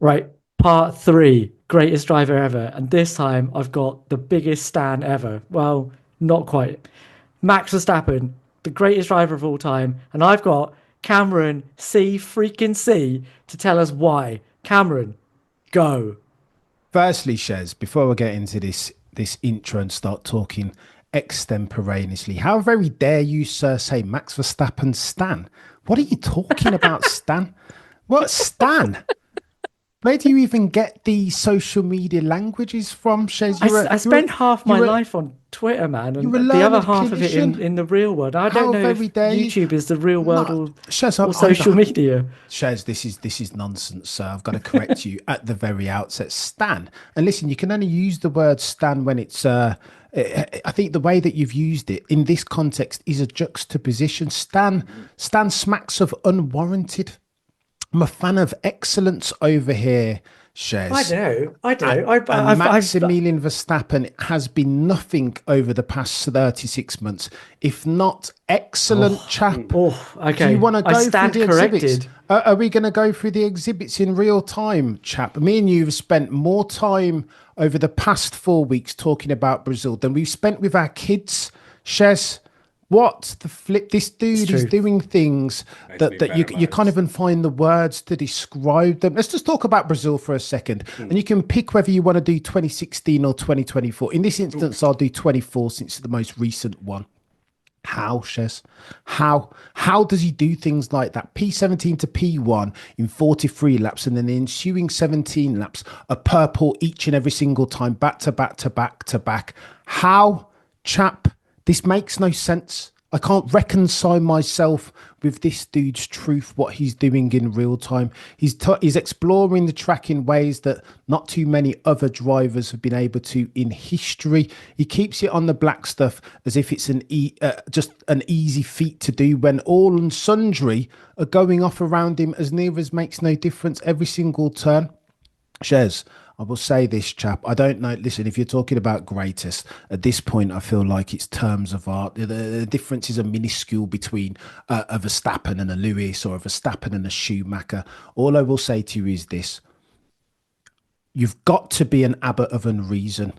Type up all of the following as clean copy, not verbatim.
Right, part three, greatest driver ever. And this time I've got the biggest stan ever. Well, not quite. Max Verstappen, the greatest driver of all time. And I've got Cameron C freaking C to tell us why. Cameron, go. Firstly, Shez, before I get into this intro and start talking extemporaneously, how very dare you, sir, say Max Verstappen Stan? What are you talking about, Stan? What Stan? Where do you even get the social media languages from, Shez? I spent half my You're a life on Twitter, man, and you're a the other learned half of it clinician. in the real world. I don't How know very if dare you? YouTube is the real world No, Shez, or social media. Shez, this is nonsense, sir. I've got to correct you at the very outset. Stan, and listen, you can only use the word Stan when it's. I think the way that you've used it in this context is a juxtaposition. Stan smacks of unwarranted. I'm a fan of excellence over here, I Shez. don't know. I don't And, know. and I've Maximilian Verstappen has been nothing over the past 36 months, if not excellent, oh, chap. Do you okay. want to I go through stand the exhibits? corrected. Are we going to go through the exhibits in real time, chap? Me and you have spent more time over the past 4 weeks talking about Brazil than we've spent with our kids, Shez. What the flip? This It's dude is true. doing things Let's that be that fair you about can't it. even find the words to describe them. Let's just talk about Brazil for a second, and you can pick whether you want to do 2016 or 2024. In this instance, I'll do 24 since it's the most recent one. How, Shez? How does he do things like that? P17 to P1 in 43 laps, and then the ensuing 17 laps are purple each and every single time, back to back to back to back. How, chap? This makes no sense. I can't reconcile myself with this dude's truth, what he's doing in real time. He's exploring the track in ways that not too many other drivers have been able to in history. He keeps it on the black stuff as if it's just an easy feat to do when all and sundry are going off around him as near as makes no difference every single turn. Shez, I will say this, chap. I don't know. Listen, if you're talking about greatest, at this point, I feel like it's terms of art. The differences are minuscule between a Verstappen and a Lewis or a Verstappen and a Schumacher. All I will say to you is this. You've got to be an abbot of unreason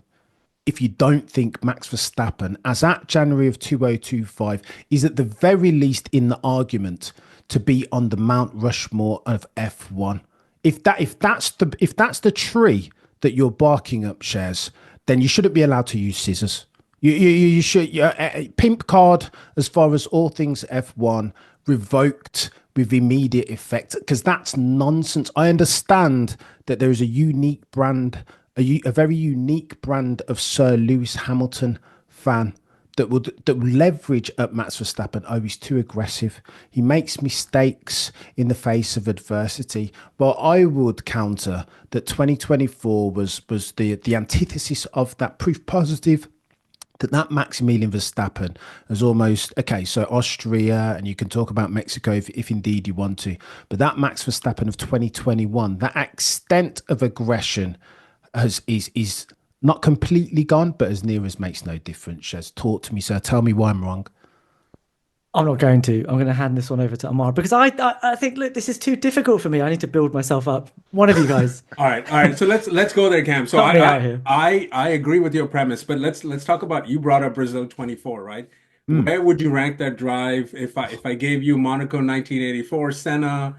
if you don't think Max Verstappen, as at January of 2025, is at the very least in the argument to be on the Mount Rushmore of F1. If that's the tree that you're barking up, Shares, then you shouldn't be allowed to use scissors. You should pimp card as far as all things F1 revoked with immediate effect because that's nonsense. I understand that there is a unique brand, a very unique brand of Sir Lewis Hamilton fan that would leverage at Max Verstappen. Oh, he's too aggressive. He makes mistakes in the face of adversity. But I would counter that 2024 was the antithesis of that proof positive that Maximilian Verstappen has almost okay. So Austria, and you can talk about Mexico if indeed you want to, but that Max Verstappen of 2021, that extent of aggression is not completely gone, but as near as makes no difference. Shez, talk to me, sir. Tell me why I'm wrong. I'm not going to. I'm going to hand this one over to Ammar because I think look, this is too difficult for me. I need to build myself up. One of you guys, All right. So let's go there, Cam. So help me I out here. I agree with your premise, but let's talk about you brought up Brazil 24, right? Mm, Where would you rank that drive if I gave you Monaco 1984, Senna,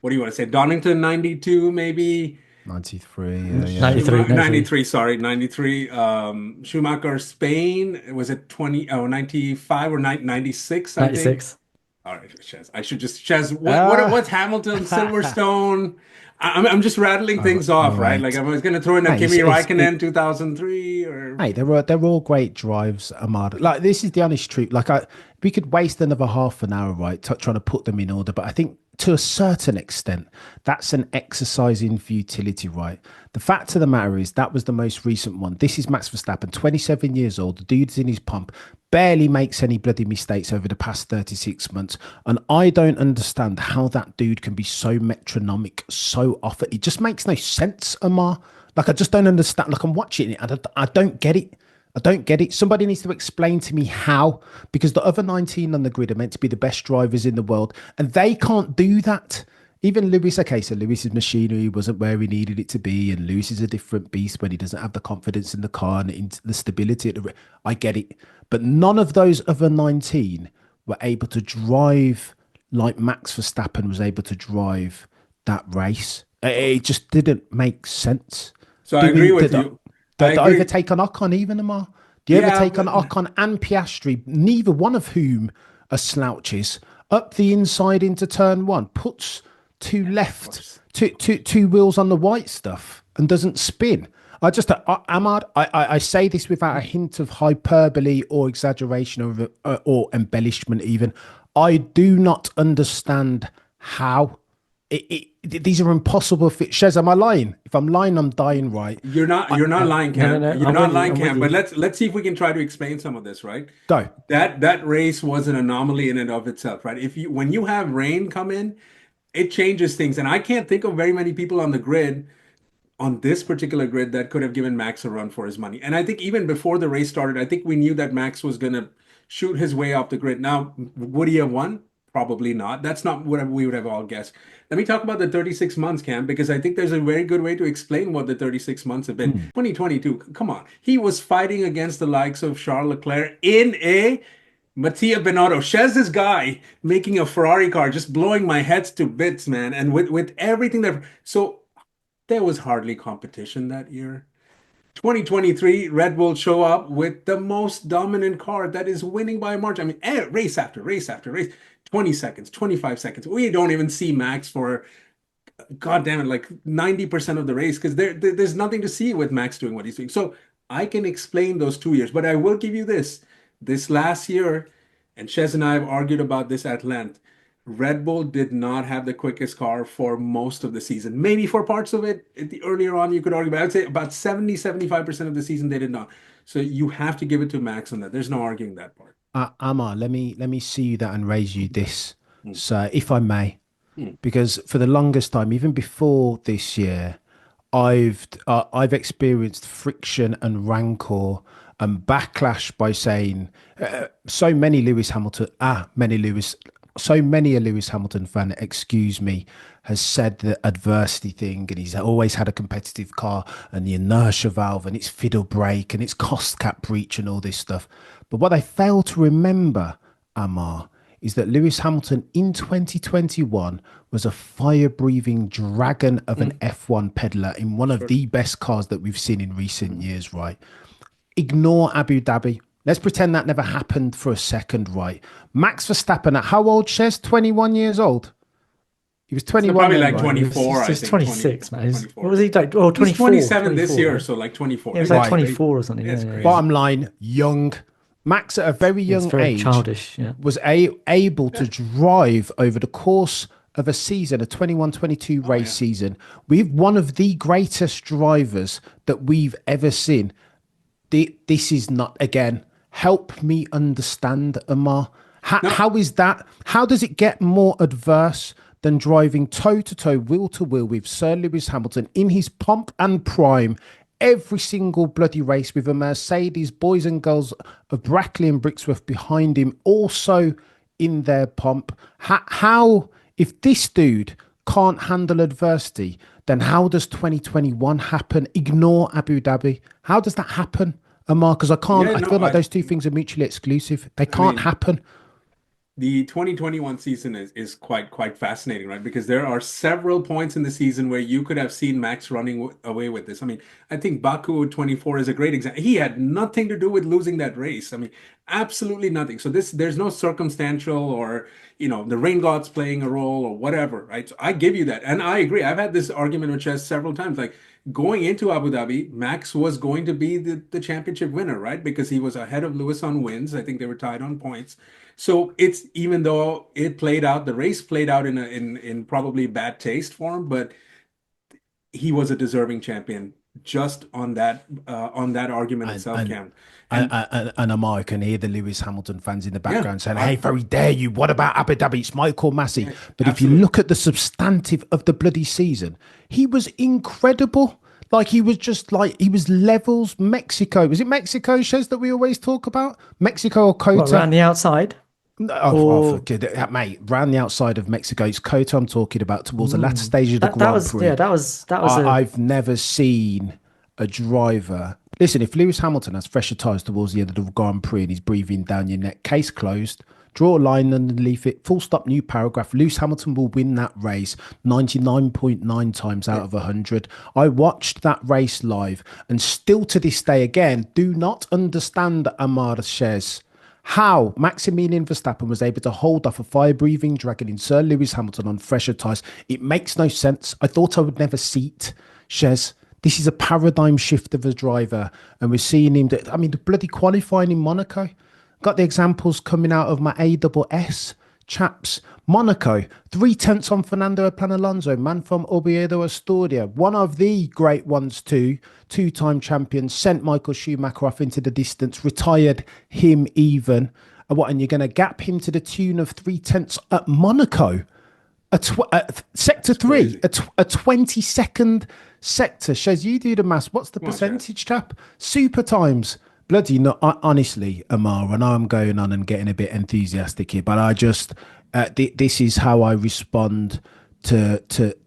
what do you want to say? Donington 92, maybe? 93, yeah, yeah. 93, 93. 93, sorry, 93. Schumacher, Spain, was it 95 or 96, I think? 96. All right, Shez. I should just Shez. Ah, What's Hamilton, Silverstone? I'm just rattling things all off, right? Like right. I was gonna throw in a Hey, Kimi Raikkonen 2003 or hey, they're all great drives, Ahmad. Like this is the honest truth. We could waste another half an hour, right, trying to put them in order. But I think to a certain extent, that's an exercise in futility, right? The fact of the matter is that was the most recent one. This is Max Verstappen, 27 years old. The dude's in his pump, barely makes any bloody mistakes over the past 36 months. And I don't understand how that dude can be so metronomic, so off it. It just makes no sense, Ammar. Like, I just don't understand. Like, I'm watching it. I don't get it. I don't get it. Somebody needs to explain to me how, because the other 19 on the grid are meant to be the best drivers in the world, and they can't do that. even Lewis, okay, so Lewis's machinery wasn't where he needed it to be, and Lewis is a different beast when he doesn't have the confidence in the car and the stability. I get it, but none of those other 19 were able to drive like Max Verstappen was able to drive that race. It just didn't make sense. So I agree with The, you. I the agree. overtake on Ocon, even Ammar. The Yeah, overtake on but Ocon and Piastri, neither one of whom are slouches, up the inside into turn one, puts two of left, course. two wheels on the white stuff and doesn't spin. Ahmad, I say this without a hint of hyperbole or exaggeration or embellishment even. I do not understand how these are impossible fits. Shez, am I lying? If I'm lying, I'm dying, right? You're not lying, No, Cam. no, You're I'm not with you. lying, I'm with Cam. But you. let's see if we can try to explain some of this, right? Go. That race was an anomaly in and of itself, right? If you when you have rain come in, it changes things. And I can't think of very many people on the grid, on this particular grid, that could have given Max a run for his money. And I think even before the race started, I think we knew that Max was going to shoot his way off the grid. Now, would he have won? Probably not. That's not what we would have all guessed. Let me talk about the 36 months, Cam, because I think there's a very good way to explain what the 36 months have been. 2022, come on. He was fighting against the likes of Charles Leclerc in a Mattia Binotto, Shez's guy, making a Ferrari car, just blowing my heads to bits, man. And with everything that, so there was hardly competition that year. 2023, Red Bull show up with the most dominant car that is winning by a margin. I mean, race after race after race, 20 seconds, 25 seconds. We don't even see Max for, God damn it, like 90% of the race, because there's nothing to see with Max doing what he's doing. So I can explain those 2 years, but I will give you this. This last year, and Shez and I have argued about this at length. Red Bull did not have the quickest car for most of the season. Maybe for parts of it, earlier on, you could argue, but I would say about 70-75% of the season they did not. So you have to give it to Max on that. There's no arguing that part. Ammar, let me see you that and raise you this. Mm. So, if I may, Mm. because for the longest time, even before this year, I've experienced friction and rancor and backlash by saying so many a Lewis Hamilton fan, excuse me, has said the adversity thing, and he's always had a competitive car and the inertia valve and its fiddle brake and its cost cap breach and all this stuff. But what I fail to remember, Ammar, is that Lewis Hamilton in 2021 was a fire-breathing dragon of an F1 peddler in one of the best cars that we've seen in recent years, right? Ignore Abu Dhabi. Let's pretend that never happened for a second, right? Max Verstappen at how old, Shez? 21 years old. He was So 21 probably then, like right? 24, He's I just think. 26, 20, man. What 24. was he like? Oh, He's 24. 27 this 24, year, right? so like 24. Yeah, it was That's like Right. 24 or something. That's Yeah, crazy. Bottom line, young. Max at a very It's young very age childish. Yeah. was able to drive over the course of a season, a 21-22 race season, with one of the greatest drivers that we've ever seen. This is not, again, help me understand, Ammar. How is that? How does it get more adverse than driving toe to toe, wheel to wheel with Sir Lewis Hamilton in his pomp and prime every single bloody race with a Mercedes, boys and girls of Brackley and Brixworth behind him, also in their pomp? How, if this dude can't handle adversity, then how does 2021 happen? Ignore Abu Dhabi. How does that happen, Ammar? Because I feel like those two things are mutually exclusive. They can't happen. The 2021 season is quite fascinating, right? Because there are several points in the season where you could have seen Max running away with this. I mean, I think Baku 24 is a great example. He had nothing to do with losing that race. I mean, absolutely nothing. So there's no circumstantial or, the rain gods playing a role or whatever, right? So I give you that. And I agree. I've had this argument with Chess several times. Like going into Abu Dhabi, Max was going to be the championship winner, right? Because he was ahead of Lewis on wins. I think they were tied on points. So it's, even though it played out, the race played out in probably bad taste for him, but he was a deserving champion just on that argument itself, Cam. And Ammar, I can hear the Lewis Hamilton fans in the background saying, I- hey, very dare you. What about Abu Dhabi? It's Michael Massey. But if you absolutely. look at the substantive of the bloody season, he was incredible. Like he was levels. Mexico. Was it Mexico, Shez, that we always talk about? Mexico or What, Cota? around the outside? I've or forget it, mate. Round the outside of Mexico, it's Cota I'm talking about towards the latter stage of the that Grand was Prix. that was a I've never seen a driver. Listen, if Lewis Hamilton has fresher tyres towards the end of the Grand Prix and he's breathing down your neck, case closed. Draw a line underneath it, full stop, new paragraph. Lewis Hamilton will win that race 99.9 times out of 100. I watched that race live and still to this day, again, do not understand Ammar Shez. How Maximilian Verstappen was able to hold off a fire-breathing dragon in Sir Lewis Hamilton on fresher tyres. It makes no sense. I thought I would never see it, Shez. This is a paradigm shift of a driver, and we're seeing him. I mean, the bloody qualifying in Monaco. Got the examples coming out of my ASS chaps. Monaco, 3/10 on Fernando Alonso, man from Oviedo, Astoria. One of the great ones too. Two-time champion, sent Michael Schumacher off into the distance, retired him even. And you're going to gap him to the tune of 3/10 at Monaco? Sector 3, a 20-second sector. Shez, you do the maths. What's the percentage, chap? Super times. Bloody no, honestly, Ammar, I know I'm going on and getting a bit enthusiastic here, but I just this is how I respond to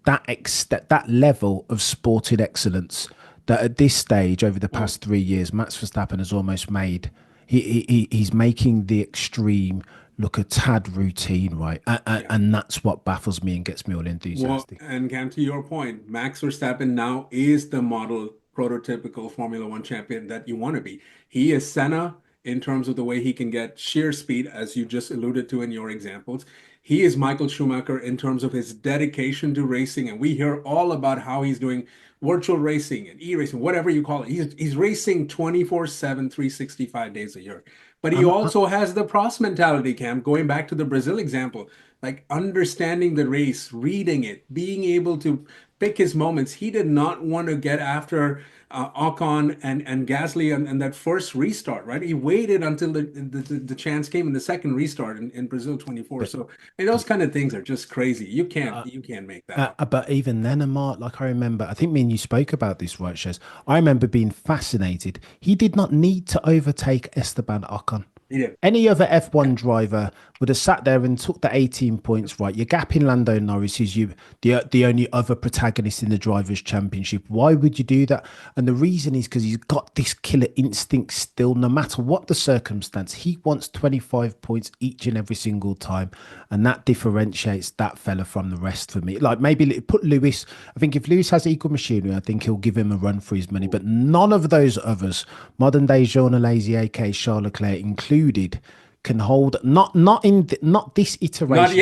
that level of sporting excellence that at this stage over the past 3 years, Max Verstappen has almost made. He's making the extreme look a tad routine, right? And that's what baffles me and gets me all enthusiastic. Well, and Cam, to your point, Max Verstappen now is the model prototypical Formula One champion that you want to be. He is Senna in terms of the way he can get sheer speed, as you just alluded to in your examples. He is Michael Schumacher in terms of his dedication to racing. And we hear all about how he's doing virtual racing and e-racing, whatever you call it. He's racing 24/7, 365 days a year. But he also has the Prost mentality, Cam, going back to the Brazil example, like understanding the race, reading it, being able to pick his moments. He did not want to get after Ocon and Gasly and that first restart, right? He waited until the chance came in the second restart in Brazil 24. So those kind of things are just crazy. You can't make that up. But even then, Ammar, like I remember, I think me and you spoke about this, right, Shez? I remember being fascinated. He did not need to overtake Esteban Ocon. Yeah. Any other F1 driver would have sat there and took the 18 points, right? You're gapping Lando Norris, who's the only other protagonist in the Drivers' Championship. Why would you do that? And the reason is because he's got this killer instinct still, no matter what the circumstance. He wants 25 points each and every single time. And that differentiates that fella from the rest for me. Like maybe put Lewis, I think if Lewis has equal machinery, I think he'll give him a run for his money. But none of those others, modern day Jean Alesi, aka Charles Leclerc included, can hold not this iteration.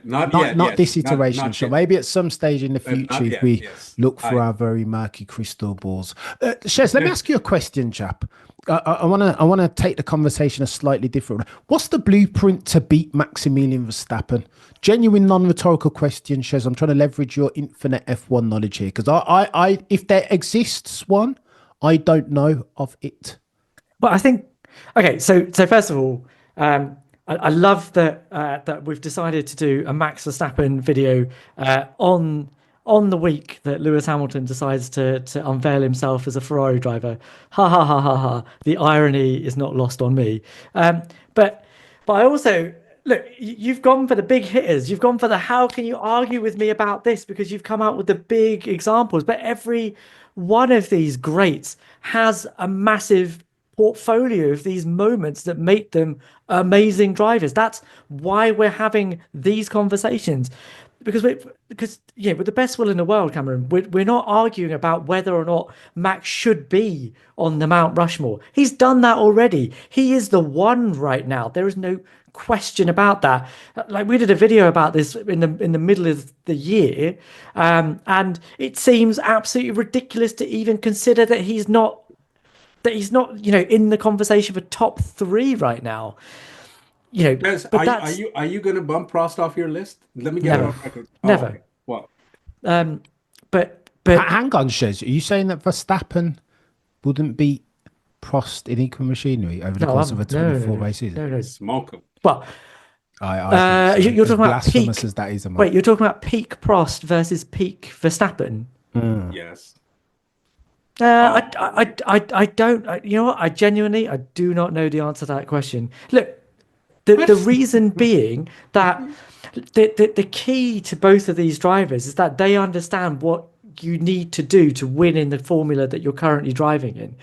Not this iteration. So maybe at some stage in the future, if we look for our very murky crystal balls. Shez, let me ask you a question, chap. I want to take the conversation a slightly different way. What's the blueprint to beat Maximilian Verstappen? Genuine, non-rhetorical question, Shez. I'm trying to leverage your infinite F1 knowledge here because I if there exists one, I don't know of it. But I think, okay, so first of all, I love that we've decided to do a Max Verstappen video on the week that Lewis Hamilton decides to unveil himself as a Ferrari driver. Ha ha ha ha ha. The irony is not lost on me. But I also look. You've gone for the big hitters. You've gone for the how can you argue with me about this because you've come out with the big examples. But every one of these greats has a massive portfolio of these moments that make them amazing drivers. That's why we're having these conversations, because with the best will in the world, Cameron, we're not arguing about whether or not Max should be on the Mount Rushmore. He's done that already. He is the one right now. There is no question about that. Like we did a video about this in the middle of the year, and it seems absolutely ridiculous to even consider that he's not in the conversation for top 3 right now. Yes, But are you going to bump Prost off your list? Let me get it on record. Never. Okay. What? But Hang on, Shez. Are you saying that Verstappen wouldn't beat Prost in equal machinery over the course of a 24 race season? No. Smoke him. Well, I think so. you're talking about blasphemous peak. As that is, Wait, you're talking about peak Prost versus peak Verstappen? Yes. I don't. You know what? I do not know the answer to that question. Look, The reason being that the key to both of these drivers is that they understand what you need to do to win in the formula that you're currently driving in.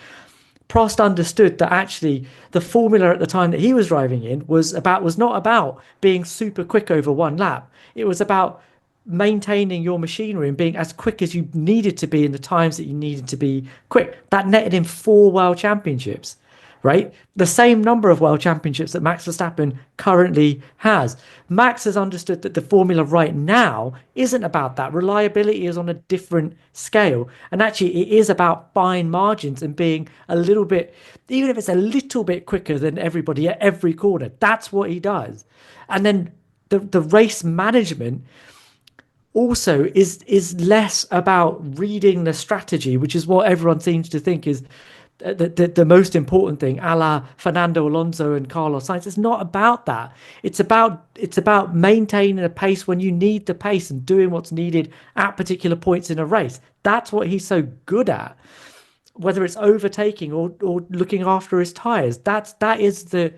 Prost understood that actually the formula at the time that he was driving in was not about being super quick over one lap. It was about maintaining your machinery and being as quick as you needed to be in the times that you needed to be quick. That netted him 4 world championships, right? The same number of world championships that Max Verstappen currently has. Max has understood that the formula right now isn't about that. Reliability is on a different scale. And actually, it is about fine margins and being a little bit, even if it's a little bit quicker than everybody at every corner. That's what he does. And then the race management also is less about reading the strategy, which is what everyone seems to think is the most important thing, a la Fernando Alonso and Carlos Sainz. It's not about that. It's about maintaining a pace when you need the pace and doing what's needed at particular points in a race. That's what he's so good at. Whether it's overtaking or looking after his tires, that is the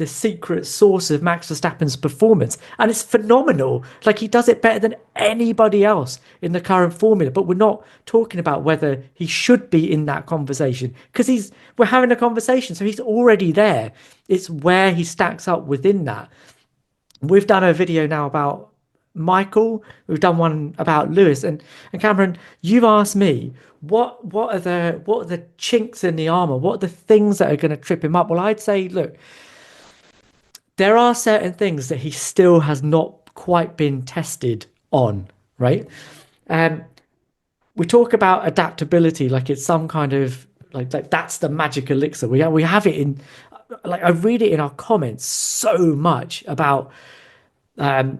secret source of Max Verstappen's performance, and it's phenomenal. Like, he does it better than anybody else in the current formula. But we're not talking about whether he should be in that conversation, because we're having a conversation, so he's already there. It's where he stacks up within that. We've done a video now about Michael. We've done one about Lewis, and Cameron, you've asked me what are the chinks in the armor, what are the things that are going to trip him up. Well, I'd say, look, there are certain things that he still has not quite been tested on, right? We talk about adaptability like it's some kind of like that's the magic elixir. We have it in, like, I read it in our comments so much about the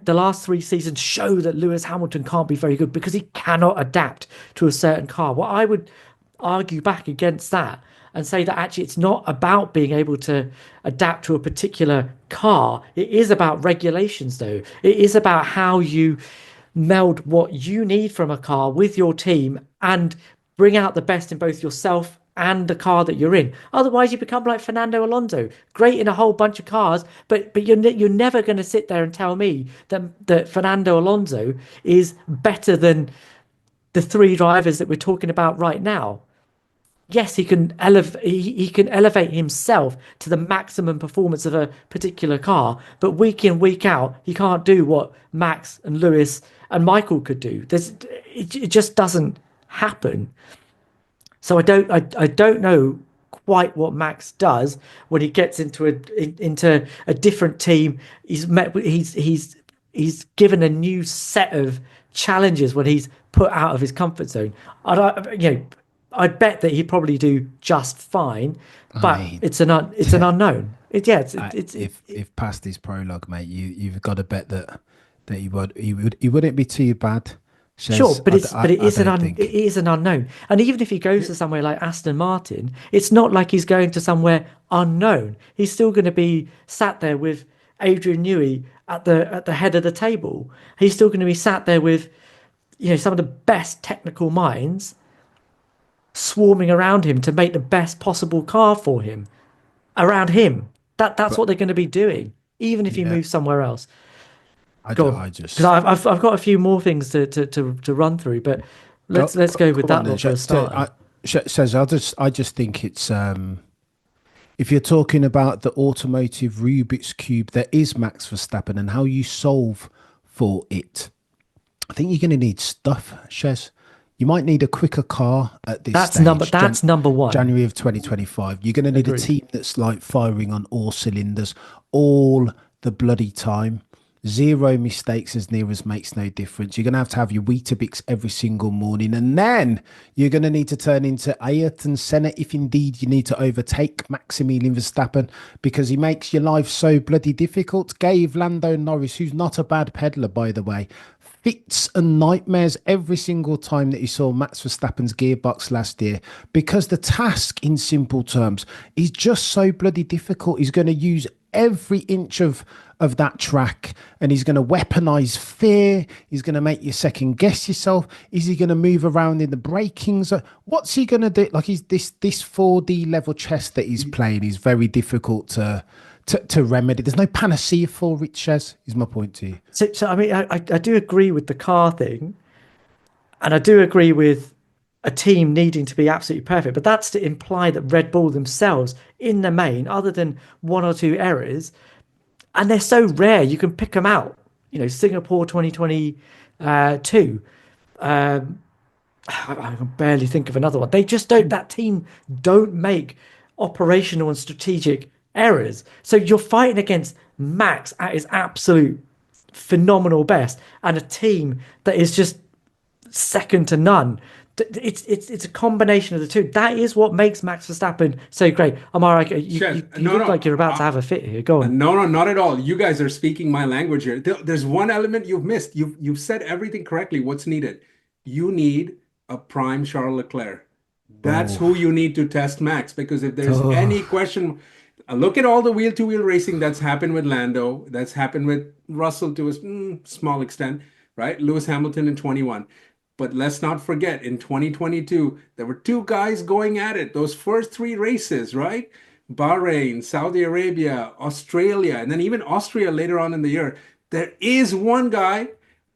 last 3 seasons show that Lewis Hamilton can't be very good because he cannot adapt to a certain car. Well, I would argue back against that and say that actually it's not about being able to adapt to a particular car. It is about regulations, though. It is about how you meld what you need from a car with your team and bring out the best in both yourself and the car that you're in. Otherwise, you become like Fernando Alonso, great in a whole bunch of cars, but you're never going to sit there and tell me that Fernando Alonso is better than the 3 drivers that we're talking about right now. Yes, he can elevate himself to the maximum performance of a particular car, but week in, week out, he can't do what Max and Lewis and Michael could do. It just doesn't happen. So I don't know quite what Max does when he gets into a different team. He's given a new set of challenges when he's put out of his comfort zone. I'd bet that he'd probably do just fine, but it's an unknown. If past his prologue, mate, you've got to bet that he wouldn't be too bad. Shez, sure, but it is an unknown. And even if he goes to somewhere like Aston Martin, it's not like he's going to somewhere unknown. He's still going to be sat there with Adrian Newey at the head of the table. He's still going to be sat there with some of the best technical minds swarming around him to make the best possible car for him around him. That's what they're going to be doing, even if he moves somewhere else. I've got a few more things to run through, but let's go with that one for a start. I just think it's if you're talking about the automotive Rubik's cube that is Max Verstappen and how you solve for it, I think you're going to need stuff, Shez. You might need a quicker car at this stage. That's number one. January of 2025. You're going to need a team that's like firing on all cylinders all the bloody time. 0 mistakes as near as makes no difference. You're going to have your Weetabix every single morning. And then you're going to need to turn into Ayrton Senna if indeed you need to overtake Maximilian Verstappen, because he makes your life so bloody difficult. Gave Lando Norris, who's not a bad peddler, by the way, fits and nightmares every single time that he saw Max Verstappen's gearbox last year, because the task, in simple terms, is just so bloody difficult. He's going to use every inch of that track, and he's going to weaponize fear. He's going to make you second guess yourself. Is he going to move around in the breakings? What's he going to do? Like, he's this 4D level chess that he's playing is very difficult to remedy. There's no panacea for it, Shez, is my point to you. So I mean, I do agree with the car thing, and I do agree with a team needing to be absolutely perfect. But that's to imply that Red Bull themselves, in the main, other than one or two errors, and they're so rare, you can pick them out. You know, Singapore 2022. I can barely think of another one. They just don't. That team don't make operational and strategic errors. So you're fighting against Max at his absolute phenomenal best, and a team that is just second to none. It's a combination of the two. That is what makes Max Verstappen so great. Ammar, you look like you're about to have a fit here. Go on. No, not at all. You guys are speaking my language here. There's one element you've missed. You've said everything correctly. What's needed? You need a prime Charles Leclerc. That's who you need to test Max, because if there's any question, look at all the wheel-to-wheel racing that's happened with Lando, that's happened with Russell to a small extent, right? Lewis Hamilton in 21. But let's not forget, in 2022, there were two guys going at it. Those first three races, right? Bahrain, Saudi Arabia, Australia, and then even Austria later on in the year. There is one guy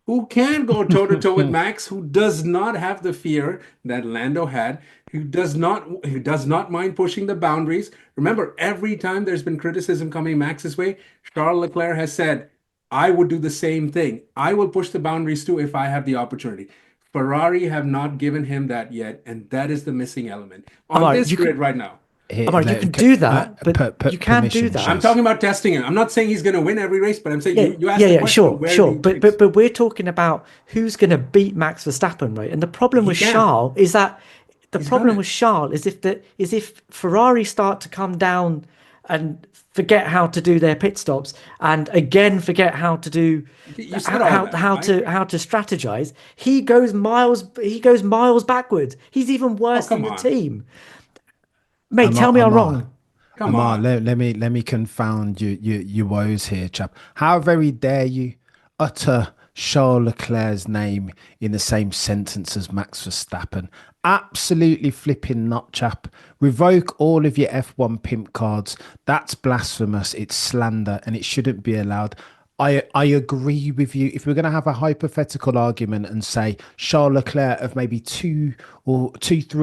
who can go toe-to-toe with Max, who does not have the fear that Lando had, who does not mind pushing the boundaries. Remember, every time there's been criticism coming Max's way, Charles Leclerc has said, I would do the same thing. I will push the boundaries too if I have the opportunity. Ferrari have not given him that yet, and that is the missing element on this grid right now. Ammar, you can do that, but you can do that. I'm talking about testing him. I'm not saying he's going to win every race, but I'm saying you asked the question. Sure. But we're talking about who's going to beat Max Verstappen, right? And the problem with Charles is that if Ferrari start to come down and forget how to do their pit stops, and again forget how to do how to strategize, he goes miles backwards. He's even worse than the team. Mate, tell me I'm wrong. Come on, let me confound your woes here, chap. How very dare you utter Charles Leclerc's name in the same sentence as Max Verstappen? Absolutely flipping nut, chap. Revoke all of your F1 pimp cards. That's blasphemous. It's slander, and it shouldn't be allowed. I agree with you. If we're going to have a hypothetical argument and say Charles Leclerc of maybe 3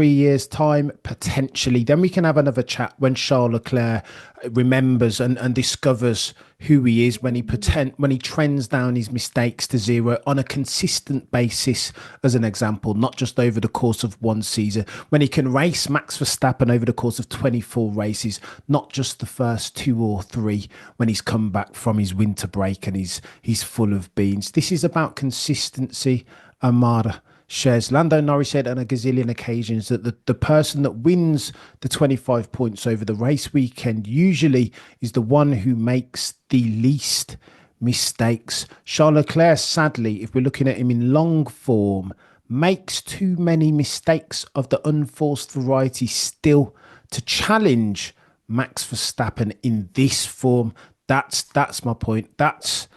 years time, potentially, then we can have another chat when Charles Leclerc remembers and discovers who he is, when he trends down his mistakes to zero on a consistent basis, as an example, not just over the course of one season, when he can race Max Verstappen over the course of 24 races, not just the first 2 or 3 when he's come back from his winter break and he's full of beans. This is about consistency. Ammar, Shez, Lando Norris said on a gazillion occasions that the person that wins the 25 points over the race weekend usually is the one who makes the least mistakes. Charles Leclerc, sadly, if we're looking at him in long form, makes too many mistakes of the unforced variety still to challenge Max Verstappen in this form. That's my point.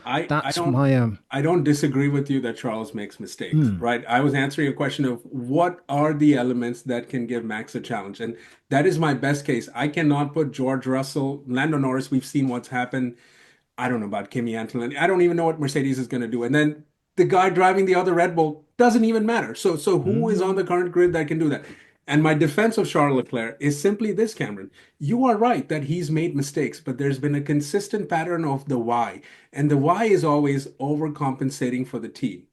I don't disagree with you that Charles makes mistakes, right? I was answering a question of what are the elements that can give Max a challenge, and that is my best case. I cannot put George Russell, Lando Norris. We've seen what's happened. I don't know about Kimi Antonelli. I don't even know what Mercedes is going to do, and then the guy driving the other Red Bull doesn't even matter. So who is on the current grid that can do that? And my defense of Charles Leclerc is simply this, Cameron. You are right that he's made mistakes, but there's been a consistent pattern of the why. And the why is always overcompensating for the team,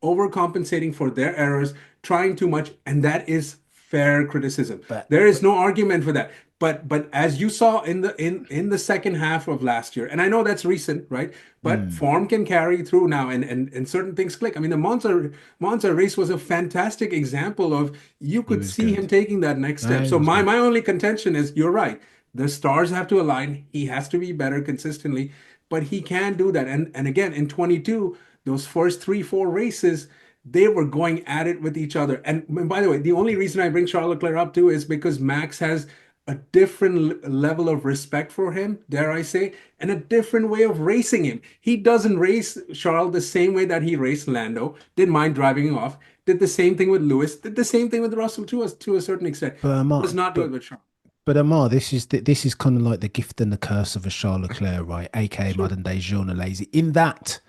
overcompensating for their errors, trying too much. And that is fair criticism. There is no argument for that. But as you saw in the second half of last year, and I know that's recent, right? But form can carry through now, and certain things click. I mean, the Monza race was a fantastic example of you could see him taking that next step. So my only contention is you're right. The stars have to align. He has to be better consistently, but he can do that. And again, in 22, those first 3-4 races, they were going at it with each other. And by the way, the only reason I bring Charles Leclerc up too is because Max has a different level of respect for him, dare I say, and a different way of racing him. He doesn't race Charles the same way that he raced Lando, didn't mind driving him off, did the same thing with Lewis, did the same thing with Russell to a certain extent. But Does Ammar, not do it with Charles. but Ammar, this is kind of like the gift and the curse of a Charles Leclerc, right? AKA Sure. modern day Jean Lazy. In that,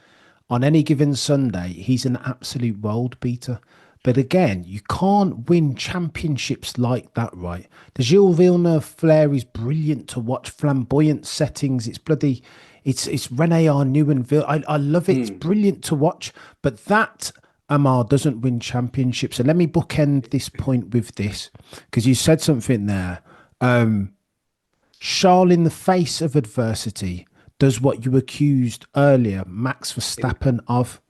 on any given Sunday, he's an absolute world beater. But again, you can't win championships like that, right? The Gilles Villeneuve flair is brilliant to watch, flamboyant settings. It's bloody, it's Rene Arnoux and I love it. It's brilliant to watch. But that Ammar doesn't win championships. And let me bookend this point with this, because you said something there. Charles, in the face of adversity, does what you accused earlier Max Verstappen of,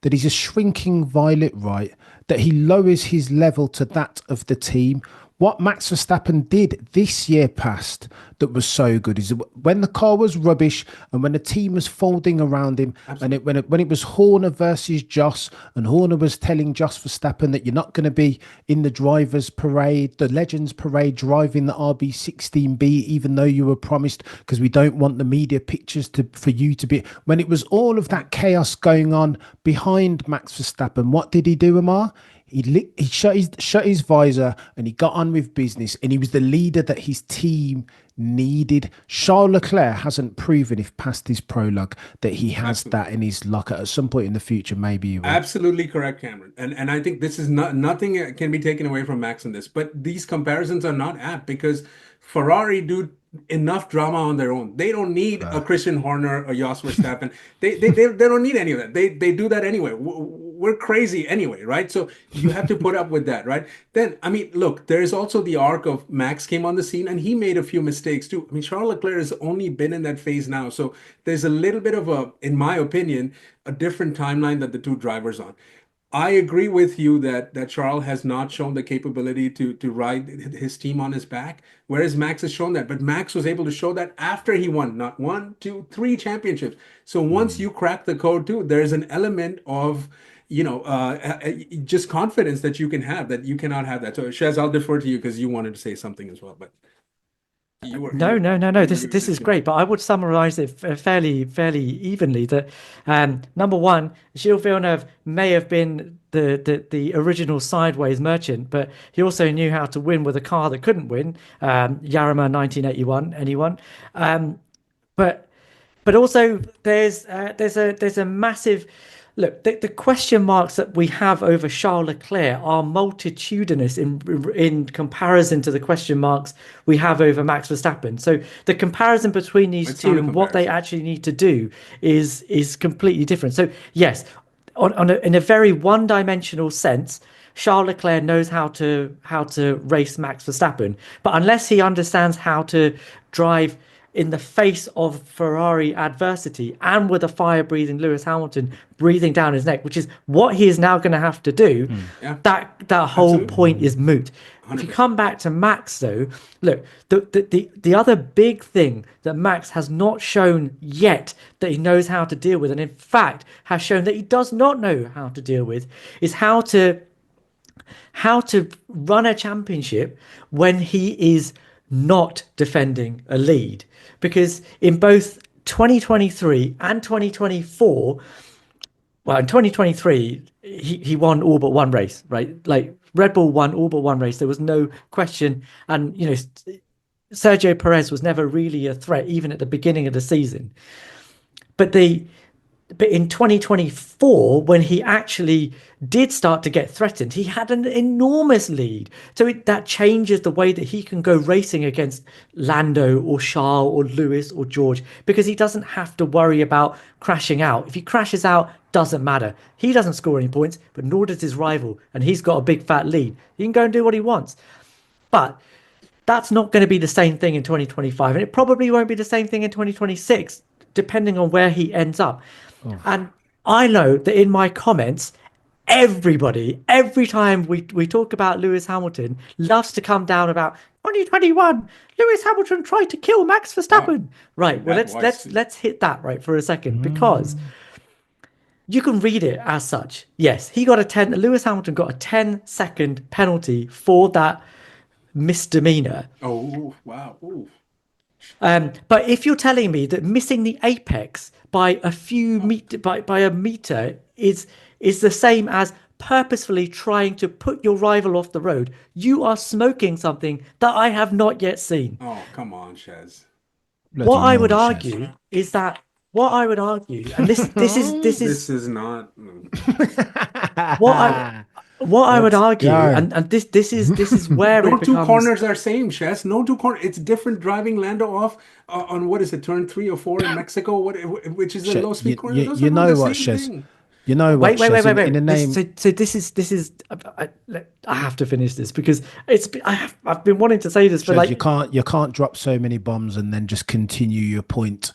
that he's a shrinking violet, right? That he lowers his level to that of the team. What Max Verstappen did this year past that was so good is when the car was rubbish and when the team was folding around him, and when it was Horner versus Joss, and Horner was telling Joss Verstappen that you're not going to be in the drivers' parade, the Legends Parade, driving the RB16B, even though you were promised, because we don't want the media pictures for you to be. When it was all of that chaos going on behind Max Verstappen, what did he do, Ammar? He shut his visor and he got on with business, and he was the leader that his team needed. Charles Leclerc hasn't proven, if past his prologue, that he has that in his locker. At some point in the future, maybe he will. Absolutely correct, Cameron. And I think this is nothing can be taken away from Max in this, but these comparisons are not apt because Ferrari do enough drama on their own. They don't need a Christian Horner, a Jos Verstappen. They don't need any of that. They do that anyway. We're crazy anyway, right? So you have to put up with that, right? Then, I mean, look, there's also the arc of Max came on the scene and he made a few mistakes too. I mean, Charles Leclerc has only been in that phase now. So there's a little bit of in my opinion, a different timeline that the two drivers on. I agree with you that Charles has not shown the capability to ride his team on his back, whereas Max has shown that. But Max was able to show that after he won not 1, 2, 3 championships. So once you crack the code too, there's an element of just confidence that you can have that you cannot have that. So Shez, I'll defer to you because you wanted to say something as well, but No. This is great, but I would summarize it fairly evenly. That number one, Gilles Villeneuve may have been the original sideways merchant, but he also knew how to win with a car that couldn't win. Yarima 1981, anyone? But also there's a massive look. The question marks that we have over Charles Leclerc are multitudinous in comparison to the question marks we have over Max Verstappen. So the comparison between these two and what they actually need to do is completely different. So yes, in a very one-dimensional sense, Charles Leclerc knows how to race Max Verstappen, but unless he understands how to drive in the face of Ferrari adversity and with a fire-breathing Lewis Hamilton breathing down his neck, which is what he is now going to have to do, that whole point is moot. 100%. If you come back to Max, though, look, the other big thing that Max has not shown yet that he knows how to deal with, and in fact has shown that he does not know how to deal with, is how to run a championship when he is not defending a lead. Because in both 2023 and 2024, well, in 2023, he won all but one race, right? Like Red Bull won all but one race. There was no question. And, Sergio Perez was never really a threat, even at the beginning of the season. But in 2024, when he actually did start to get threatened, he had an enormous lead. So that changes the way that he can go racing against Lando or Charles or Lewis or George, because he doesn't have to worry about crashing out. If he crashes out, doesn't matter. He doesn't score any points, but nor does his rival. And he's got a big fat lead. He can go and do what he wants. But that's not going to be the same thing in 2025. And it probably won't be the same thing in 2026, depending on where he ends up. And I know that in my comments, everybody, every time we talk about Lewis Hamilton, loves to come down about 2021. Lewis Hamilton tried to kill Max Verstappen. Right. Well, let's hit that right for a second, because you can read it as such. Yes, Lewis Hamilton got a 10-second penalty for that misdemeanor. Oh, wow. Ooh. But if you're telling me that missing the apex by a few by a meter is the same as purposefully trying to put your rival off the road, you are smoking something that I have not yet seen. Oh, come on, Shez. Bloody What I would hell, Shez. argue is that what I would argue, and this This is is not. what I would Let's argue, go. and this is where No it two becomes. corners are same, Shez. No two corners. It's different driving Lando off on what is it, turn 3 or 4 in Mexico, which is a Shez, low speed corner. Those you are not know the what, same Shez? thing. You know what, Wait. Shez? In the name, So this is. I have to finish this because I've been wanting to say this for Shez, like. you can't drop so many bombs and then just continue your point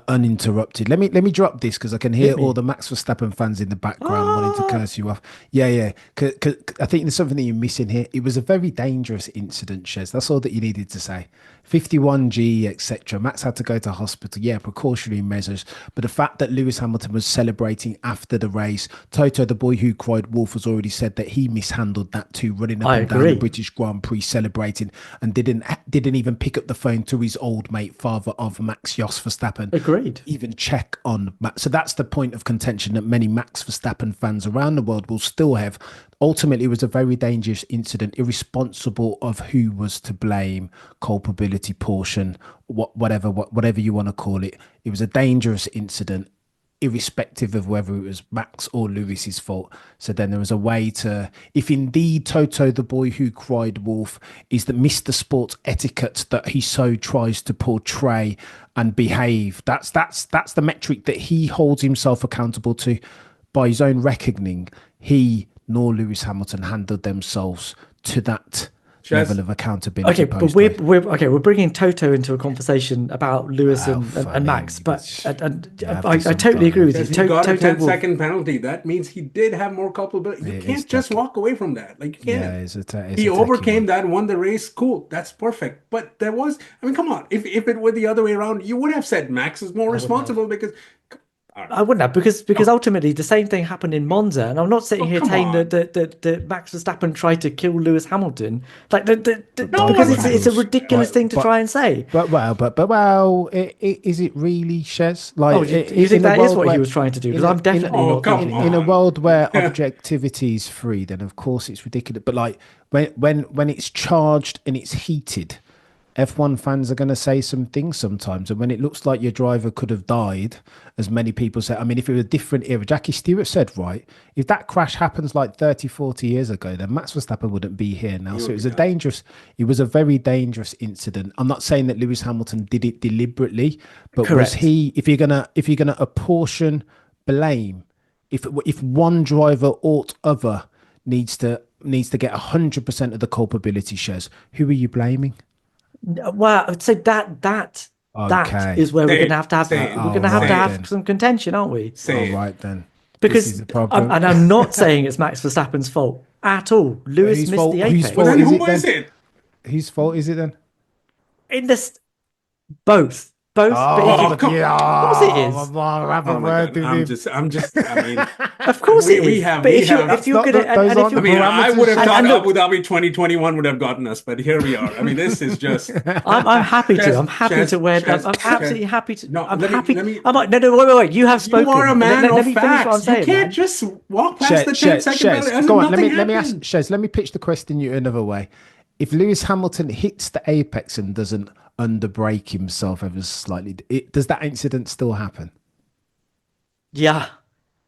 uninterrupted. Let me drop this because I can hear Hit me. all the Max Verstappen fans in the background wanting to curse you off. Yeah. 'Cause I think there's something that you're missing here. It was a very dangerous incident, Shez. That's all that you needed to say. 51G, etc. Max had to go to hospital. Yeah, precautionary measures. But the fact that Lewis Hamilton was celebrating after the race, Toto, the boy who cried wolf, has already said that he mishandled that too, running up I and down the agree. British Grand Prix celebrating, and didn't even pick up the phone to his old mate, father of Max Jos Verstappen. Agreed. Even check on Max. So that's the point of contention that many Max Verstappen fans around the world will still have. Ultimately, it was a very dangerous incident, irresponsible of who was to blame, culpability portion, whatever you want to call it. It was a dangerous incident, irrespective of whether it was Max or Lewis's fault. So then there was a way to, if indeed Toto, the boy who cried wolf, is the Mr. Sports etiquette that he so tries to portray and behave, that's the metric that he holds himself accountable to. By his own reckoning, he nor Lewis Hamilton handled themselves to that level of accountability. Okay, but we're bringing Toto into a conversation about Lewis and Max. But I totally agree with you. He got a Toto 10-second penalty. That means he did have more culpability. You can't just walk away from that. Like, you can't. He overcame that, won the race. Cool, that's perfect. But there was, I mean, come on. If it were the other way around, you would have said Max is more responsible because. I wouldn't have because ultimately the same thing happened in Monza, and I'm not sitting here saying that Max Verstappen tried to kill Lewis Hamilton, like because it's a ridiculous thing to try and say. But is it really, Shez? Like, you think that is what he was trying to do? Because I'm definitely not. In a world where objectivity is free, then of course it's ridiculous. But like when it's charged and it's heated, F1 fans are going to say some things sometimes. And when it looks like your driver could have died, as many people say, I mean, if it was a different era, Jackie Stewart said, right, if that crash happens like 30, 40 years ago, then Max Verstappen wouldn't be here now. So it was a very dangerous incident. I'm not saying that Lewis Hamilton did it deliberately, but Correct. was he, if you're gonna apportion blame, if one driver or other needs to get 100% of the culpability, Shez, who are you blaming? Well, so that is where we're going to have some contention, aren't we? Right then. Because I'm not saying it's Max Verstappen's fault at all. Lewis missed the apex. Well, then who is it? Whose fault is it then? In this, both. But of course it is. I'm just. I mean, of course it is. If you're gonna, I would have thought Abu Dhabi 2021 would have gotten us, but here we are. I mean, this is just. I'm happy to. I'm happy to wear that. I'm absolutely happy to. No, I'm happy. Wait. You have spoken. You are a man of facts. You can't just walk past the 10-second. Go on. Let me ask Shez. Let me pitch the question you another way. If Lewis Hamilton hits the apex and doesn't underbrake himself ever slightly, does that incident still happen? Yeah.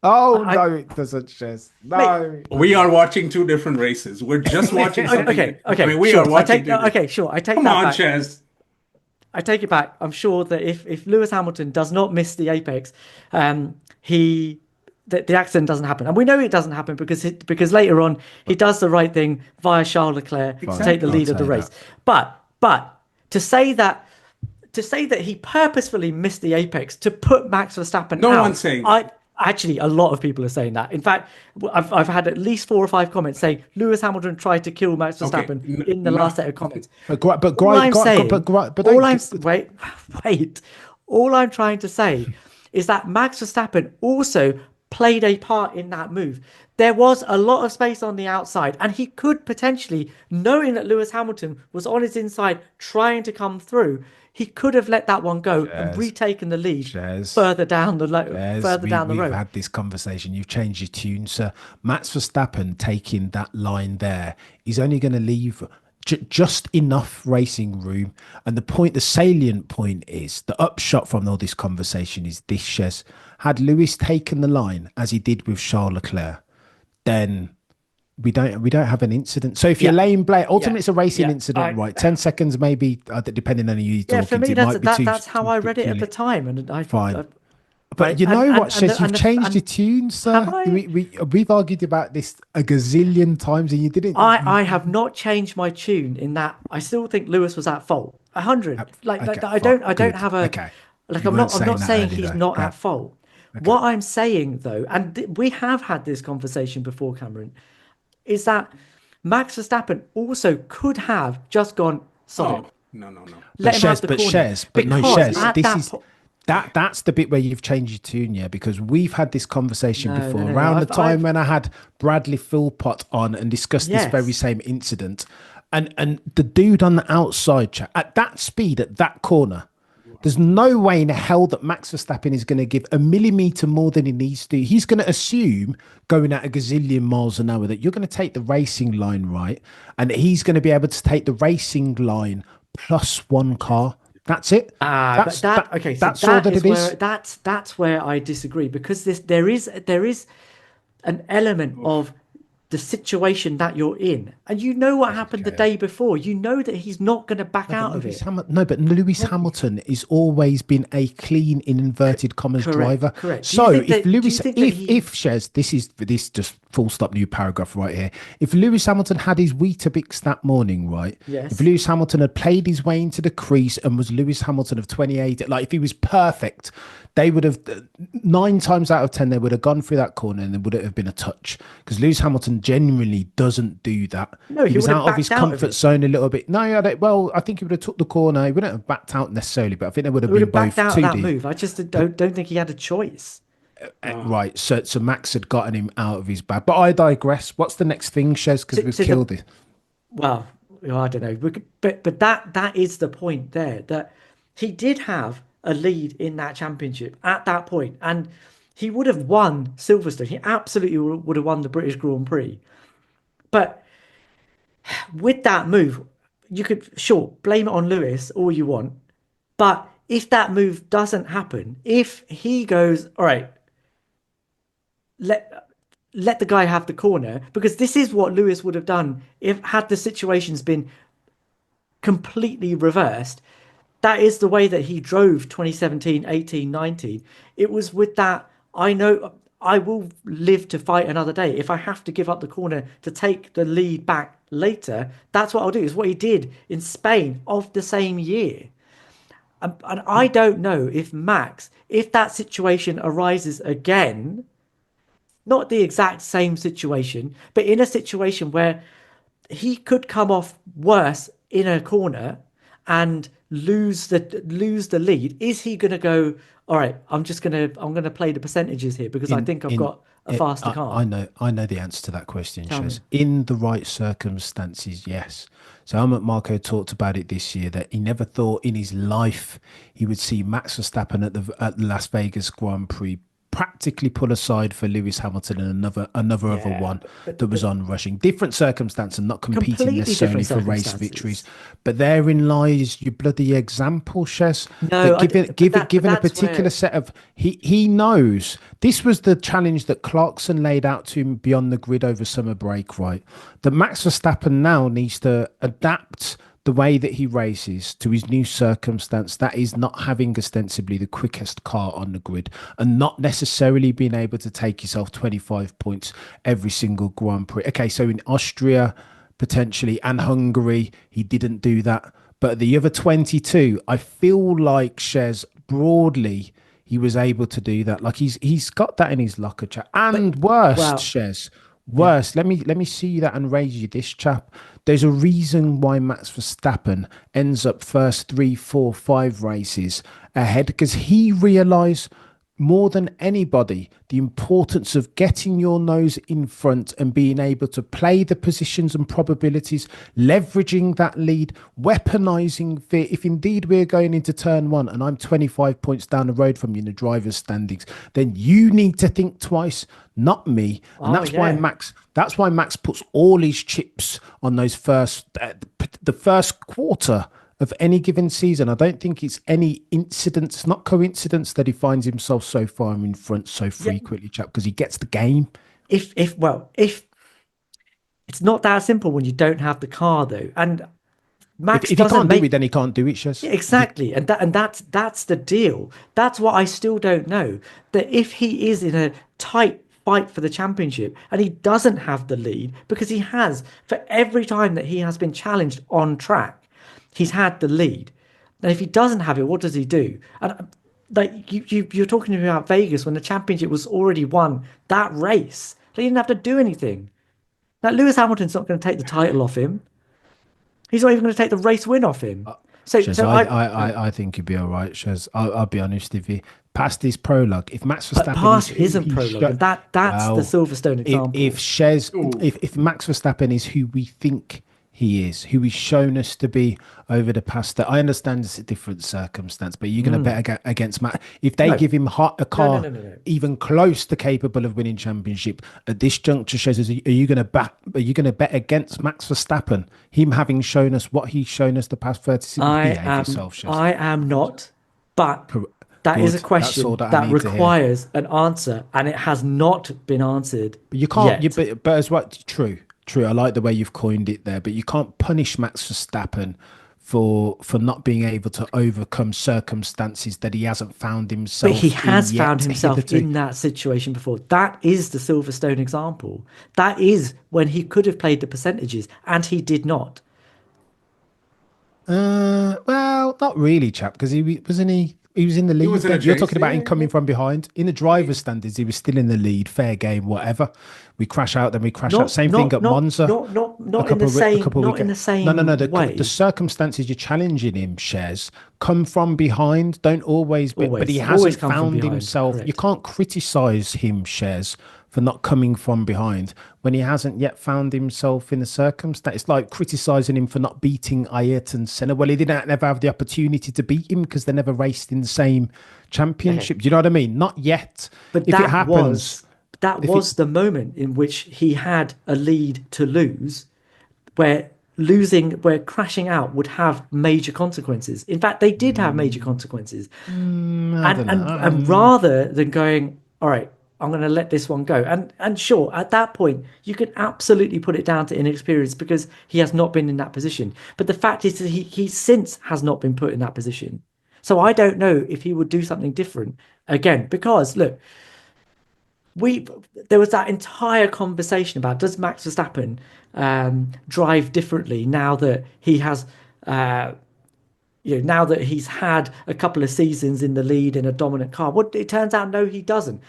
No, it doesn't, Shez. No. We are watching two different races. We're just watching something. Okay. I mean, we are watching. I take Come that on, back. Shez. I take it back. I'm sure that if Lewis Hamilton does not miss the apex, the accident doesn't happen, and we know it doesn't happen because later on he does the right thing via Charles Leclerc to take the lead of the race. But to say that he purposefully missed the apex to put Max Verstappen out. No one's saying that. Actually, a lot of people are saying that. In fact, I've had at least 4 or 5 comments saying Lewis Hamilton tried to kill Max Verstappen in the last set of comments. All I'm trying to say is that Max Verstappen also played a part in that move. There was a lot of space on the outside, and he could potentially, knowing that Lewis Hamilton was on his inside trying to come through, he could have let that one go and Shez, retaken the lead Shez, further down the Shez, further down the we've road. had this conversation. You've changed your tune, sir. Max Verstappen taking that line there is only going to leave just enough racing room. And the salient point is the upshot from all this conversation is this, Shez. Had Lewis taken the line as he did with Charles Leclerc, then we don't have an incident. So if you're laying blame, ultimately it's a racing incident, right? 10 seconds maybe, depending on who you're Yeah, talking for me, to, it might be that's how too I read it at the peculiar. time, and Fine. But right, you know what, and Shez, you've changed your tune, have sir. I? We've argued about this a gazillion times, and you didn't. I have not changed my tune in that I still think Lewis was at fault. 100. Okay, I fine, don't good. have a Okay, like you weren't I'm saying not that saying earlier, he's though. not Okay, at fault. okay. What I'm saying though, and we have had this conversation before, Cameron, is that Max Verstappen also could have just gone sod it, Oh, no, no, no. But let him have Shez, the but corner Shez, but no because Shez. at This that is point. that's the bit where you've changed your tune, yeah. Because we've had this conversation before, No. around the time when I had Bradley Philpott on and discussed this very Yes. same incident, and the dude on the outside chat at that speed at that corner. There's no way in hell that Max Verstappen is going to give a millimeter more than he needs to. He's going to assume going at a gazillion miles an hour that you're going to take the racing line right, and he's going to be able to take the racing line plus one car. That's it. But that okay, so That's all that it is. that's where I disagree because there is an element of the situation that you're in, and you know what happened the Okay. day before. You know that he's not going to back No, but out of it. Lewis Hamilton has always been a clean, in inverted commas, driver. Correct. So if Do you Lewis, think that he? if Shez, this just full stop new paragraph right here. If Lewis Hamilton had his Weetabix that morning, right? If Yes. Lewis Hamilton had played his way into the crease and was Lewis Hamilton of 28, like if he was perfect, they would have 9 times out of 10 they would have gone through that corner and there would have been a touch because Lewis Hamilton genuinely doesn't do that. No, He he was would have out of his backed out of comfort it. zone a little bit. No, well, I think he would have took the corner. He wouldn't have backed out necessarily, but I think they would He have would been have backed both out of too that deep. move. I just don't think he had a choice. Right. So Max had gotten him out of his bag. But I digress. What's the next thing, Shez? Because we've To the killed it. well, I don't know, but that is the point there that he did have a lead in that championship at that point, and he would have won Silverstone. He absolutely would have won the British Grand Prix. But with that move, you could sure blame it on Lewis all you want, but if that move doesn't happen, if he goes, all right, let let the guy have the corner, because this is what Lewis would have done if had the situations been completely reversed. That is the way that he drove 2017, 18, 19. It was with that, I know I will live to fight another day. If I have to give up the corner to take the lead back later, that's what I'll do. It's what he did in Spain of the same year. And I don't know if Max, if that situation arises again, not the exact same situation, but in a situation where he could come off worse in a corner and lose the lead. Is he going to go, all right, I'm gonna play the percentages here because I In think I've in got a faster car. I know the answer to that question, Tell Shez. me. In the right circumstances, yes. So Helmut Marko talked about it this year that he never thought in his life he would see Max Verstappen at the Las Vegas Grand Prix practically put aside for Lewis Hamilton and another other Yeah, one that was on rushing. Different circumstance and not competing completely necessarily different for race victories. circumstances. But therein lies your bloody example, Shez. No, That but given a that's particular where set of he knows this was the challenge that Clarkson laid out to him beyond the grid over summer break, right? That Max Verstappen now needs to adapt the way that he races to his new circumstance, that is not having ostensibly the quickest car on the grid and not necessarily being able to take yourself 25 points every single Grand Prix. Okay, so in Austria, potentially, and Hungary, he didn't do that. But the other 22, I feel like Shez broadly, he was able to do that. Like he's got that in his locker chat. but And worst, well, Shez, yeah. worst. Let me see that and raise you this, chap. There's a reason why Max Verstappen ends up first 3, 4, 5 races ahead because he realised more than anybody, the importance of getting your nose in front and being able to play the positions and probabilities, leveraging that lead, weaponizing fear. If indeed we're going into turn one and I'm 25 points down the road from you in the driver's standings, then you need to think twice, not me. And Oh, yeah. that's why Max puts all his chips on those the first quarter of any given season. I don't think it's any incident, it's not coincidence that he finds himself so far in front so frequently, chap, because he gets the game. If it's not that simple when you don't have the car, though, and Max If he doesn't can't make do it, then he can't do it, Shez. Yeah, exactly, and that's the deal. That's what I still don't know. That if he is in a tight fight for the championship and he doesn't have the lead, because he has for every time that he has been challenged on track, he's had the lead. And if he doesn't have it, what does he do? And like you're talking to me about Vegas when the championship was already won that race. He didn't have to do anything. Now Lewis Hamilton's not going to take the title off him. He's not even going to take the race win off him. Shez, So I think he'd be all right, Shez. I'll be honest with you. Past this prologue, if Max But Verstappen past is who isn't he prologue, sho- and that's well, the Silverstone example. if Max Verstappen is who we think he is, who he's shown us to be over the past, I understand it's a different circumstance, but you're going to bet against Max. If they No. give him a car No. even close to capable of winning championship at this juncture, Shez, are you going to bet? Are you going to bet against Max Verstappen? Him having shown us what he's shown us the past 36. Behave yourself, Shez. I am not, but that is a Good. That's question all that I that need to hear. requires an answer, and it has not been answered. But you can't. yet. But as what? True. I like the way you've coined it there. But you can't punish Max Verstappen for not being able to overcome circumstances that he hasn't found himself. But he has in yet found himself hitherto. in that situation before. That is the Silverstone example. That is when he could have played the percentages, and he did not. Well, not really, chap, because he wasn't he. He was in the lead. was in a You're chase, talking about him yeah. coming from behind. In the driver's standards, he was still in the lead. Fair game, whatever. We crash out, then we crash out. Same thing at Monza. Not in the same. Not in the same No. way. The circumstances you're challenging him, Shez, come from behind. Don't always be, but he Always hasn't come from found behind, himself. correct. You can't criticize him, Shez, for not coming from behind when he hasn't yet found himself in a circumstance. It's like criticizing him for not beating Ayrton Senna. Well, he didn't never have the opportunity to beat him because they never raced in the same championship. Do you know what I mean? Not yet. But if it happens, that was the moment in which he had a lead to lose, where crashing out would have major consequences. In fact, they did have major consequences. And rather than going, all right, I'm going to let this one go. And sure, at that point, you can absolutely put it down to inexperience because he has not been in that position. But the fact is that he since has not been put in that position. So I don't know if he would do something different again, because look, there was that entire conversation about does Max Verstappen drive differently now that he has now that he's had a couple of seasons in the lead in a dominant car. Well, it turns out no, he doesn't.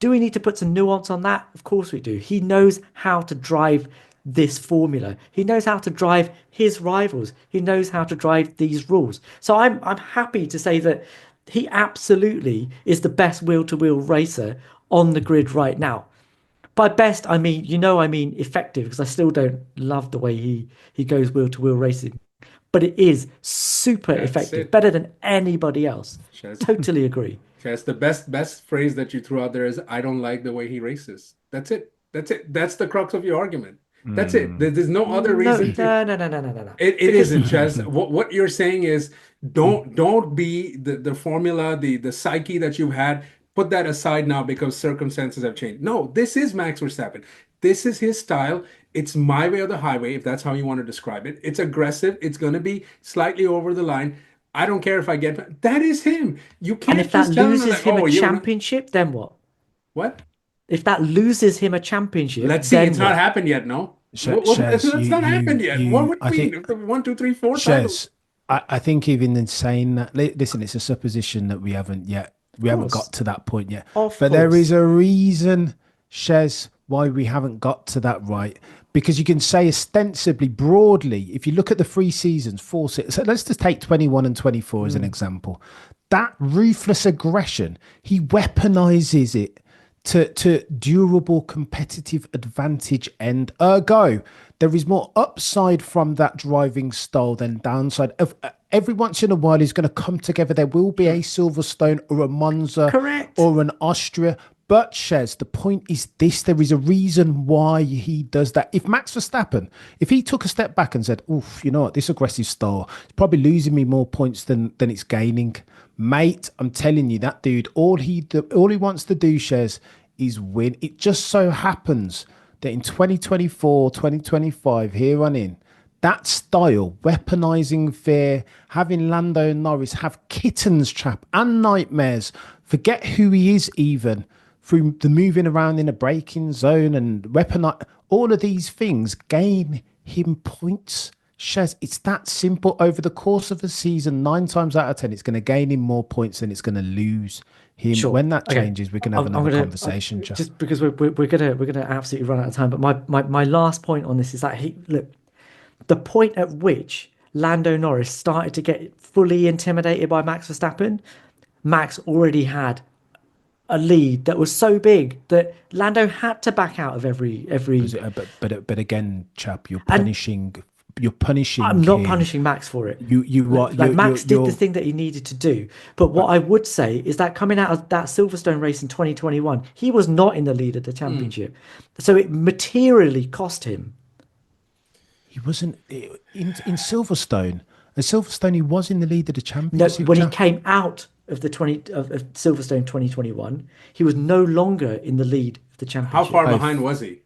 Do we need to put some nuance on that? Of course we do. He knows how to drive this formula. He knows how to drive his rivals. He knows how to drive these rules. So I'm happy to say that he absolutely is the best wheel-to-wheel racer on the grid right now. By best, I mean effective, because I still don't love the way he goes wheel-to-wheel racing. But it is super effective, it. better than anybody else. Shez. Totally agree. Shez, the best phrase that you threw out there is, I don't like the way he races. That's it. That's the crux of your argument. That's it. There's no other reason to. No. It isn't, Shez. What you're saying is, don't be the formula, the psyche that you've had. Put that aside now because circumstances have changed. No, this is Max Verstappen. This is his style. It's my way or the highway, if that's how you want to describe it. It's aggressive. It's going to be slightly over the line. I don't care if I get. That is him. You can't. And if that just tell loses that, him "Oh, a you're-" championship, then what? What? If that loses him a championship, Let's see. then It's what? not happened yet. No. Shez, It's not happened yet. What would I it mean? think- If the 1, 2, 3, 4 titles. Shez, I think even in saying that, listen, it's a supposition that we haven't got to that point yet. Of But there course. is a reason, Shez, why we haven't got to that right. Because you can say ostensibly, broadly, if you look at the 3 seasons, 4 seasons, so let's just take 21 and 24 as an example. that ruthless aggression, he weaponizes it to durable competitive advantage. And ergo, there is more upside from that driving style than downside. Every once in a while, he's going to come together. There will be a Silverstone or a Monza Correct. or an Austria. But Shez, the point is this: there is a reason why he does that. If Max Verstappen, if he took a step back and said, "Oof, you know what? This aggressive style is probably losing me more points than it's gaining," mate, I'm telling you, that dude, all he wants to do, Shez, is win. It just so happens that in 2024, 2025, here on in, that style, weaponizing fear, having Lando Norris have kittens trap and nightmares, forget who he is even, through the moving around in a braking zone and weaponize, all of these things gain him points. Shez, it's that simple. Over the course of a season, 9 times out of 10, it's going to gain him more points than it's going to lose him. Sure. When that Okay. changes, we can have I'm another gonna conversation. Chap. just because we're gonna absolutely run out of time. But my last point on this is that look, the point at which Lando Norris started to get fully intimidated by Max Verstappen, Max already had a lead that was so big that Lando had to back out of every. But again, chap, you're And punishing I'm not him. punishing Max for it. You are Like Max did the you're thing that he needed to do. But what I would say is that coming out of that Silverstone race in 2021, he was not in the lead of the championship. So it materially cost him. he wasn't in Silverstone. At Silverstone, he was in the lead of the No, championship. when he chap. came out of the 20 of Silverstone 2021, he was no longer in the lead of the How championship. far behind was he?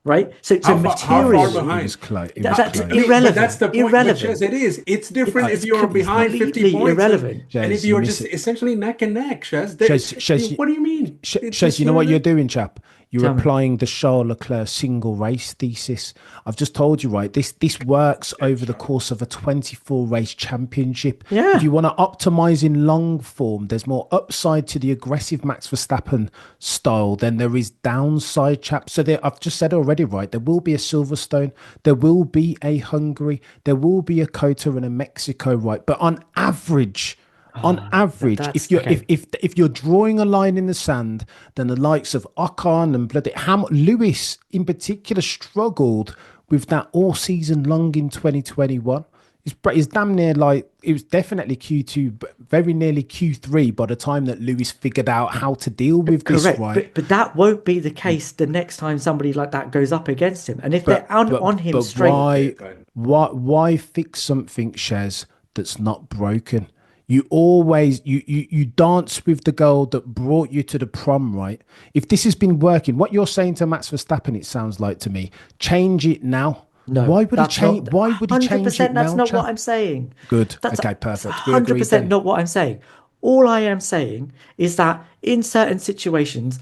Right? So How far materially, behind? He was close. He that- was that's close. irrelevant. But that's the point. But Irrelevant. Shez, it is. It's different It's if you're behind 50 completely points irrelevant. and if Shez, you you're miss just it. essentially neck and neck, Shez. Shez, What do you mean? It's Shez, just you know what you're doing, chap? You're Tell me. applying the Charles Leclerc single race thesis. I've just told you, right? This works over the course of a 24 race championship. Yeah. If you want to optimize in long form, there's more upside to the aggressive Max Verstappen style than there is downside, chap. So I've just said already, right? There will be a Silverstone, there will be a Hungary, there will be a Cota and a Mexico, right? But on average, that's if you're okay. if you're drawing a line in the sand, then the likes of Ocon and bloody Lewis in particular struggled with that all season long in 2021. It's damn near like it was definitely Q2, but very nearly Q3 by the time that Lewis figured out how to deal with this, Correct. right? But that won't be the case the next time somebody like that goes up against him. And if they're on him straight, why fix something, Shez, that's not broken? You always you dance with the girl that brought you to the prom, right? If this has been working, what you're saying to Max Verstappen, it sounds like to me, change it now. no, Why would he that's change? not Why would he change 100%. it That's now, not chap? what I'm saying. Good. That's Okay, perfect. We agreed 100% then. not what I'm saying. All I am saying is that in certain situations,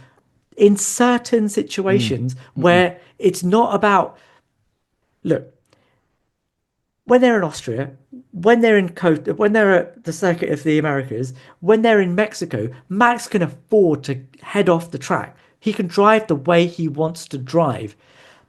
where it's not about, look, when they're in Austria, when they're when they're at the circuit of the Americas, when they're in Mexico, Max can afford to head off the track. He can drive the way he wants to drive.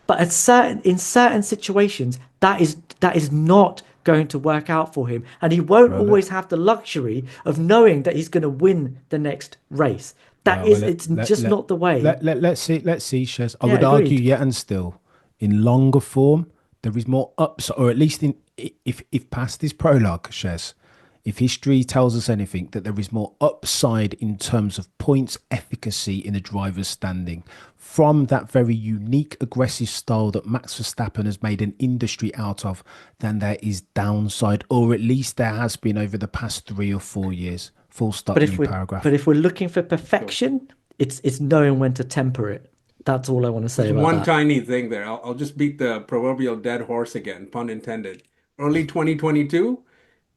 But in certain situations, that is not going to work out for him, and he won't always have the luxury of knowing that he's going to win the next race. It's just not the way. Let's see, Shez. I Yeah, would argue agreed. yet and still, in longer form, there is more upside, or at least if past this prologue, Shez, if history tells us anything, that there is more upside in terms of points efficacy in a driver's standing from that very unique aggressive style that Max Verstappen has made an industry out of, than there is downside, or at least there has been over the past 3 or 4 years. Full stop, new paragraph. But if we're looking for perfection, it's knowing when to temper it. That's all I want to say There's about one that. tiny thing there. I'll just beat the proverbial dead horse again, pun intended. Early 2022,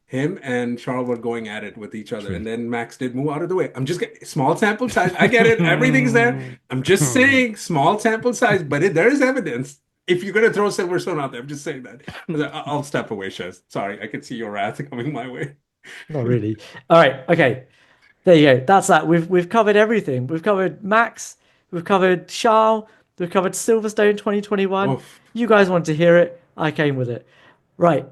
him and Charles were going at it with each other, and then Max did move out of the way. I'm just getting small sample size. I get it. Everything's there. I'm just saying small sample size, but there is evidence. If you're gonna throw Silverstone out there, I'm just saying that. I'll step away, Shez. Sorry, I can see your wrath coming my way. Not really. All right. Okay. There you go. That's that. We've covered everything. We've covered Max. We've covered Charles. We've covered Silverstone 2021. Oof. You guys wanted to hear it. I came with it. Right.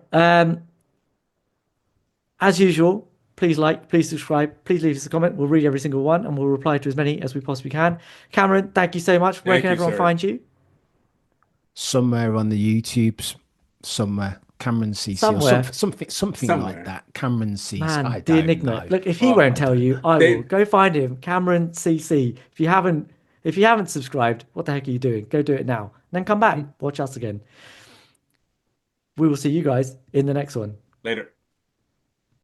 As usual, Please like, please subscribe, please leave us a comment. We'll read every single one and we'll reply to as many as we possibly can. Cameron, thank you so much. Where Thank can you, everyone sir. find you? Somewhere on the YouTubes, somewhere. Cameron CC Somewhere. or something Somewhere. like that. Cameron CC. Man, I the don't enigma. know. Look, if he Oh, won't tell you, I They- will. Go find him, Cameron CC. If you haven't subscribed, what the heck are you doing? Go do it now. And then come back. Watch us again. We will see you guys in the next one. Later.